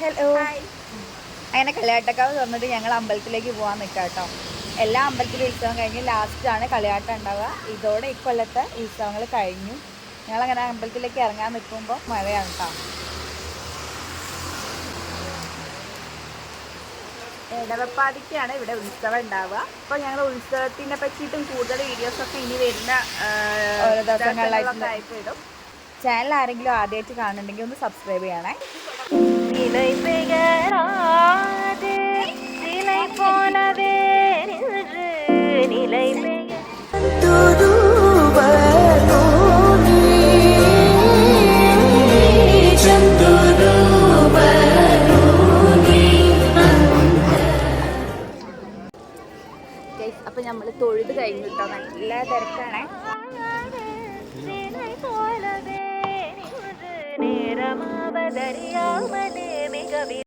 Hello. അങ്ങനെ കളിയാട്ടക്കാവ് തുറന്നിട്ട് ഞങ്ങൾ അമ്പലത്തിലേക്ക് പോകാൻ നിൽക്കാം കേട്ടോ. എല്ലാ അമ്പലത്തിലും ഉത്സവം കഴിഞ്ഞ് ലാസ്റ്റാണ് കളിയാട്ടം ഉണ്ടാവുക. ഇതോടെ ഇക്കൊല്ലത്തെ ഉത്സവങ്ങൾ കഴിഞ്ഞു. ഞങ്ങളങ്ങനെ അമ്പലത്തിലേക്ക് ഇറങ്ങാൻ നിൽക്കുമ്പോൾ മഴയാണ് കേട്ടോ. ഇടവപ്പാതിക്കാണ് ഇവിടെ ഉത്സവം ഉണ്ടാവുക. അപ്പോൾ ഞങ്ങൾ ഉത്സവത്തിനെ പറ്റിയിട്ടും കൂടുതൽ വീഡിയോസൊക്കെ ഇനി വരുന്ന ഓരോ ദിവസങ്ങളിലായിട്ട് ഇടും. ചാനൽ ആരെങ്കിലും ആദ്യമായിട്ട് കാണുന്നുണ്ടെങ്കിൽ ഒന്ന് സബ്സ്ക്രൈബ് ചെയ്യണേ. അപ്പൊ നമ്മള് തൊഴുത് കഴിഞ്ഞിട്ടോ. നല്ല തിരക്കാണേ. നേരമാവതരിയാമലേ